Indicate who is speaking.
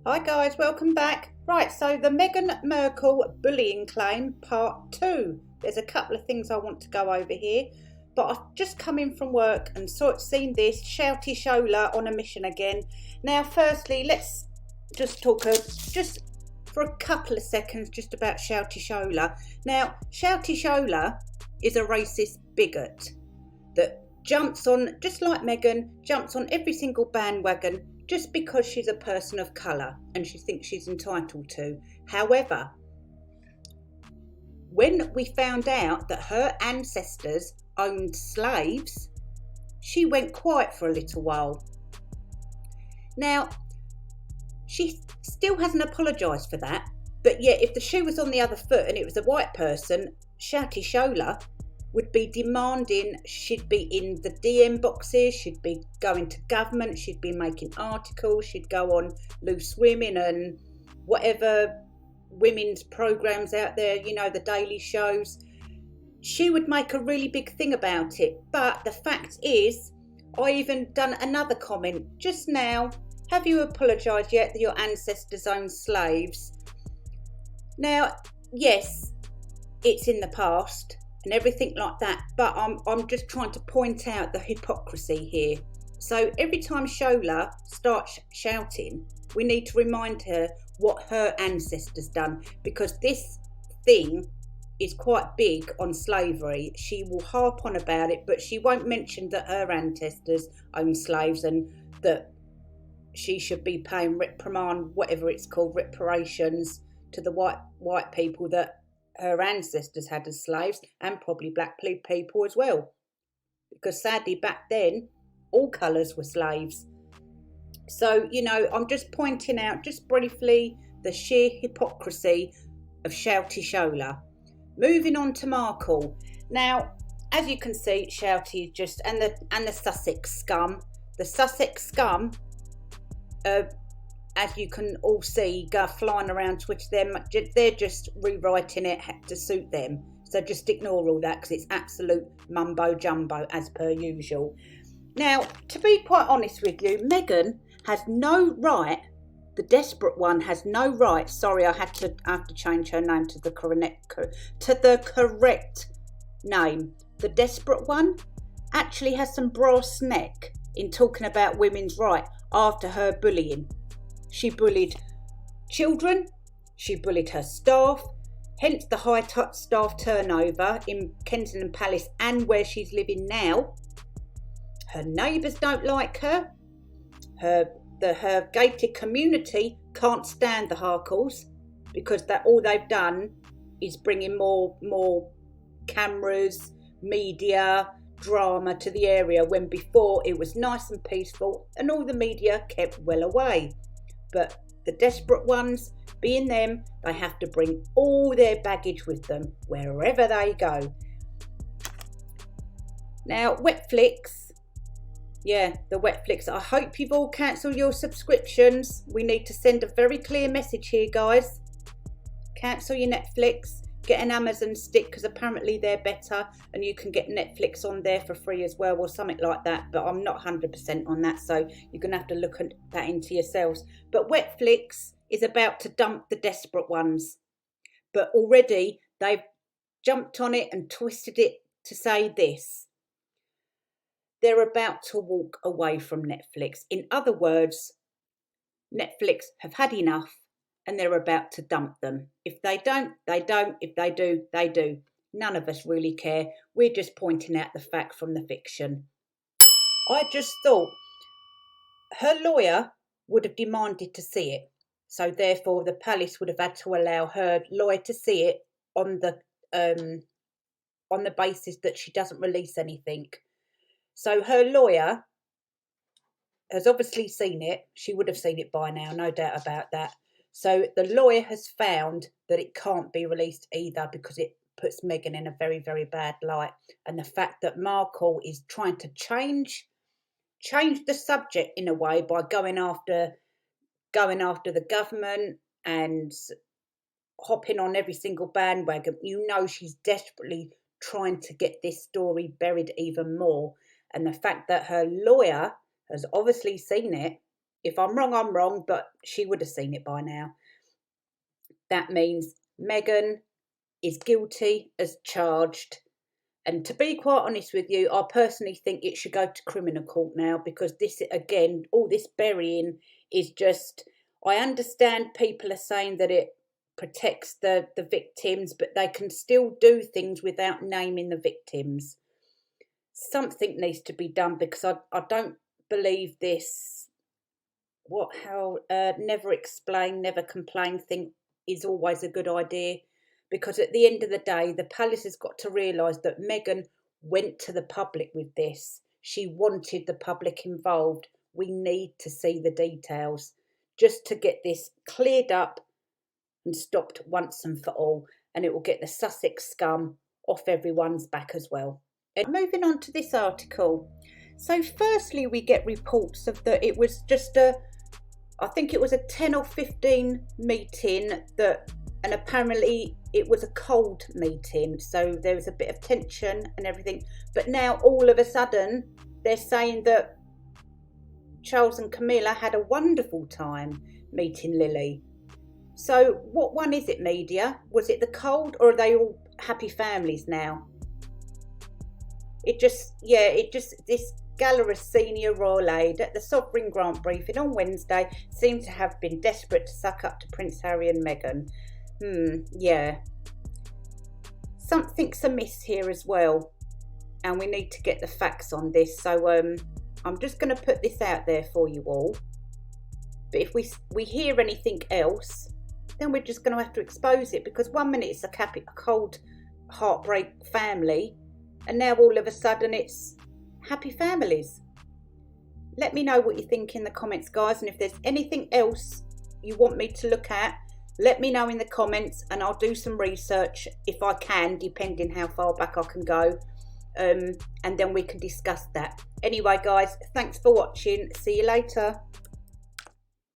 Speaker 1: Hi guys, welcome back. Right, so the Meghan Markle bullying claim part 2. There's a couple of things I want to go over here, but I've just come in from work and seen this Shouty Shola on a mission again. Now firstly, let's just talk just for a couple of seconds just about Shouty Shola. Now Shouty Shola is a racist bigot that jumps on, just like Meghan, jumps on every single bandwagon just because she's a person of colour and she thinks she's entitled to. However, when we found out that her ancestors owned slaves, she went quiet for a little while. Now, she still hasn't apologised for that, but yet if the shoe was on the other foot and it was a white person, Shouty Shola would be demanding, she'd be in the DM boxes, she'd be going to government, she'd be making articles, she'd go on Loose Women and whatever women's programs out there, you know, the daily shows. She would make a really big thing about it. But the fact is, I even done another comment just now. Have you apologised yet that your ancestors owned slaves? Now, yes, it's in the past and everything like that, but I'm just trying to point out the hypocrisy here. So every time Shola starts shouting, we need to remind her what her ancestors done, because this thing is quite big on slavery. She will harp on about it, but she won't mention that her ancestors owned slaves and that she should be paying reprimand, whatever it's called, reparations to the white people that her ancestors had as slaves, and probably black people as well, because sadly back then all colours were slaves. So, you know, I'm just pointing out just briefly the sheer hypocrisy of Shouty Shola. Moving on to Markle. Now, as you can see, Shouty is just, and the Sussex scum. The Sussex scum, as you can all see, go flying around Twitter, they're just rewriting it to suit them. So just ignore all that, because it's absolute mumbo jumbo as per usual. Now, to be quite honest with you, Meghan has no right, the desperate one has no right, sorry, I have to change her name to the correct name. The desperate one actually has some brass neck in talking about women's right after her bullying. She bullied children, she bullied her staff, hence the high staff turnover in Kensington Palace and where she's living now. Her neighbours don't like her. Her gated community can't stand the Harkles, because all they've done is bring in more cameras, media, drama to the area, when before it was nice and peaceful and all the media kept well away. But the desperate ones, being them, they have to bring all their baggage with them wherever they go. Now, Netflix, yeah, the Netflix. I hope you've all cancelled your subscriptions. We need to send a very clear message here, guys. Cancel your Netflix. Get an Amazon stick, because apparently they're better and you can get Netflix on there for free as well, or something like that. But I'm not 100% on that, so you're going to have to look at that into yourselves. But Netflix is about to dump the desperate ones. But already they've jumped on it and twisted it to say this. They're about to walk away from Netflix. In other words, Netflix have had enough and they're about to dump them. If they don't, they don't. If they do, they do. None of us really care. We're just pointing out the fact from the fiction. I just thought her lawyer would have demanded to see it. So therefore the palace would have had to allow her lawyer to see it on the basis that she doesn't release anything. So her lawyer has obviously seen it. She would have seen it by now, no doubt about that. So the lawyer has found that it can't be released either, because it puts Meghan in a very, very bad light. And the fact that Markle is trying to change the subject in a way by going after the government and hopping on every single bandwagon, you know she's desperately trying to get this story buried even more. And the fact that her lawyer has obviously seen it If I'm wrong, but she would have seen it by now. That means Meghan is guilty as charged. And to be quite honest with you, I personally think it should go to criminal court now, because this, again, all this burying is just, I understand people are saying that it protects the victims, but they can still do things without naming the victims. Something needs to be done, because I don't believe this, never explain, never complain thing is always a good idea. Because at the end of the day, the palace has got to realise that Meghan went to the public with this. She wanted the public involved. We need to see the details just to get this cleared up and stopped once and for all. And it will get the Sussex scum off everyone's back as well. And moving on to this article. So firstly, we get reports of that it was just I think it was a 10 or 15 meeting and apparently it was a cold meeting, so there was a bit of tension and everything. But now all of a sudden they're saying that Charles and Camilla had a wonderful time meeting Lily. So what one is it, media? Was it the cold, or are they all happy families now? This Gallerist senior royal aide at the Sovereign Grant briefing on Wednesday seemed to have been desperate to suck up to Prince Harry and Meghan. Yeah. Something's amiss here as well, and we need to get the facts on this. So I'm just going to put this out there for you all. But if we hear anything else, then we're just going to have to expose it, because 1 minute it's a cold heartbreak family, and now all of a sudden it's happy families. Let me know what you think in the comments, guys, and if there's anything else you want me to look at, let me know in the comments, and I'll do some research if I can, depending how far back I can go, and then we can discuss that. Anyway, guys, thanks for watching. See you later.